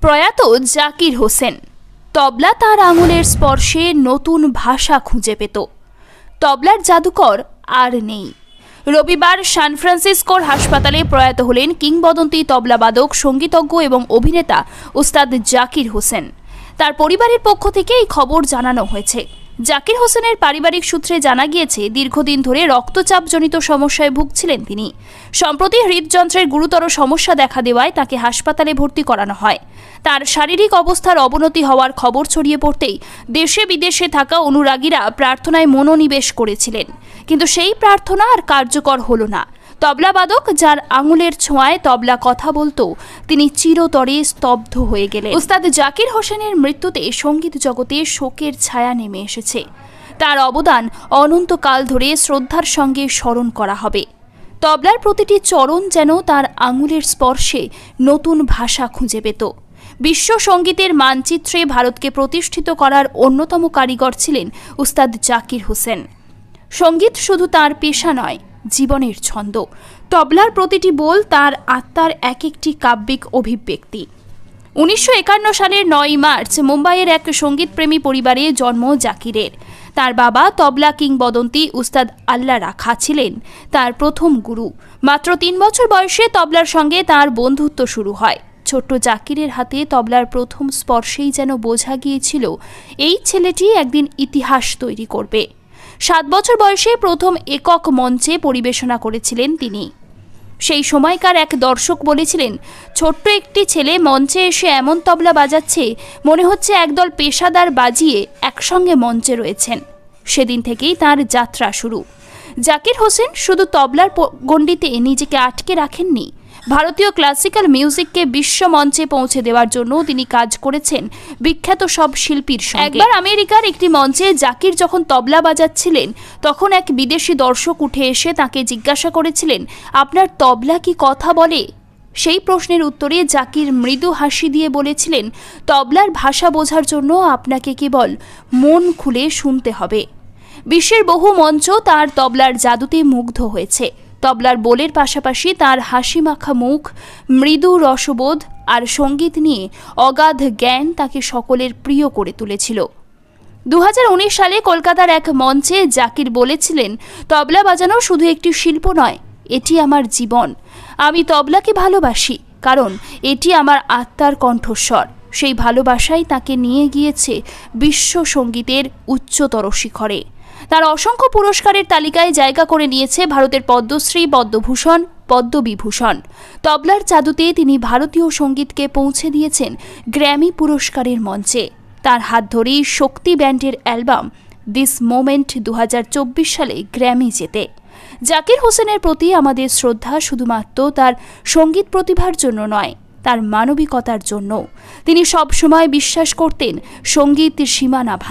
প্রয়াত জাকির হোসেন। তবলা তার আঙুলের স্পর্শে নতুন ভাষা খুঁজে পেত। তবলার জাদুকর আর নেই। রবিবার সান ফ্রান্সিসকোর হাসপাতালে প্রয়াত হলেন কিংবদন্তি তবলাবাদক, সঙ্গীতজ্ঞ এবং অভিনেতা উস্তাদ জাকির হোসেন। তার পরিবারের পক্ষ থেকে এই খবর জানানো হয়েছে। জাকির হোসেনের পারিবারিক সূত্রে জানা গিয়েছে, দীর্ঘদিন ধরে রক্তচাপজনিত সমস্যায় ভুগছিলেন তিনি। সম্প্রতি হৃদযন্ত্রের গুরুতর সমস্যা দেখা দেওয়ায় তাকে হাসপাতালে ভর্তি করানো হয়। তার শারীরিক অবস্থার অবনতি হওয়ার খবর ছড়িয়ে পড়তেই দেশে বিদেশে থাকা অনুরাগীরা প্রার্থনায় মনোনিবেশ করেছিলেন, কিন্তু সেই প্রার্থনা আর কার্যকর হলো না। তবলাবাদক, যার আঙুলের ছোঁয়ায় তবলা কথা বলতো, তিনি চিরতরে স্তব্ধ হয়ে গেলেন। উস্তাদ জাকির হোসেনের মৃত্যুতে সঙ্গীত জগতে শোকের ছায়া নেমে এসেছে। তার অবদান অনন্তকাল ধরে শ্রদ্ধার সঙ্গে স্মরণ করা হবে। তবলার প্রতিটি চরণ যেন তার আঙুলের স্পর্শে নতুন ভাষা খুঁজে পেত। বিশ্ব সঙ্গীতের মানচিত্রে ভারতকে প্রতিষ্ঠিত করার অন্যতম কারিগর ছিলেন উস্তাদ জাকির হোসেন। সঙ্গীত শুধু তার পেশা নয়, জীবনের ছন্দ। তবলার প্রতিটি বোল তার আত্মার এক একটি কাব্যিক অভিব্যক্তি। 1951 সালের 9 মার্চ মুম্বাইয়ের এক সঙ্গীতপ্রেমী পরিবারে জন্ম জাকিরের। তার বাবা তবলা কিংবদন্তি উস্তাদ আল্লাহ রাখা ছিলেন তার প্রথম গুরু। মাত্র 3 বছর বয়সে তবলার সঙ্গে তার বন্ধুত্ব শুরু হয়। ছোট্ট জাকিরের হাতে তবলার প্রথম স্পর্শেই যেন বোঝা গিয়েছিল, এই ছেলেটি একদিন ইতিহাস তৈরি করবে। 7 বছর বয়সে প্রথম একক মঞ্চে পরিবেশনা করেছিলেন তিনি। সেই সময়কার এক দর্শক বলেছিলেন, ছোট্ট একটি ছেলে মঞ্চে এসে এমন তবলা বাজাচ্ছে, মনে হচ্ছে একদল পেশাদার বাজিয়ে একসঙ্গে মঞ্চে রয়েছেন। সেদিন থেকেই তার যাত্রা শুরু। জাকির হোসেন শুধু তবলার গণ্ডিতে নিজেকে আটকে রাখেননি, ভারতীয় ক্লাসিক্যাল মিউজিককে বিশ্ব মঞ্চে পৌঁছে দেওয়ার জন্য তিনি কাজ করেছেন বিখ্যাত সব শিল্পীর সঙ্গে। একবার আমেরিকার একটি মঞ্চে জাকির যখন তবলা বাজাচ্ছিলেন, তখন এক বিদেশি দর্শক উঠে এসে তাকে জিজ্ঞাসা করেছিলেন, আপনার তবলা কি কথা বলে? সেই প্রশ্নের উত্তরে জাকির মৃদু হাসি দিয়ে বলেছিলেন, তবলার ভাষা বোঝার জন্য আপনাকে কেবল মন খুলে শুনতে হবে। বিশ্বের বহু মঞ্চ তার তবলার জাদুতে মুগ্ধ হয়েছে। তবলার বোলের পাশাপাশি তার হাসি মাখা মুখ, মৃদু রসবোধ আর সঙ্গীত নিয়ে অগাধ জ্ঞান তাকে সকলের প্রিয় করে তুলেছিল। 2019 সালে কলকাতার এক মঞ্চে জাকির বলেছিলেন, তবলা বাজানো শুধু একটি শিল্প নয়, এটি আমার জীবন। আমি তবলাকে ভালোবাসি কারণ এটি আমার আত্মার কণ্ঠস্বর। সেই ভালোবাসাই তাকে নিয়ে গিয়েছে বিশ্ব সঙ্গীতের উচ্চতর শিখরে। তার অসংখ্য পুরস্কারের তালিকায় জায়গা করে নিয়েছে ভারতের পদ্মশ্রী, পদ্মভূষণ, পদ্মবিভূষণ। তবলার জাদুতে তিনি ভারতীয় সঙ্গীতকে পৌঁছে দিয়েছেন গ্র্যামি পুরস্কারের মঞ্চে। তার হাত ধরেই শক্তি ব্যান্ডের অ্যালবাম দিস মোমেন্ট 2024 সালে গ্র্যামি জেতে। জাকির হোসেনের প্রতি আমাদের শ্রদ্ধা শুধুমাত্র তার সঙ্গীত প্রতিভার জন্য নয়, তার মানবিকতার জন্য। তিনি সবসময় বিশ্বাস করতেন, সঙ্গীত সীমানা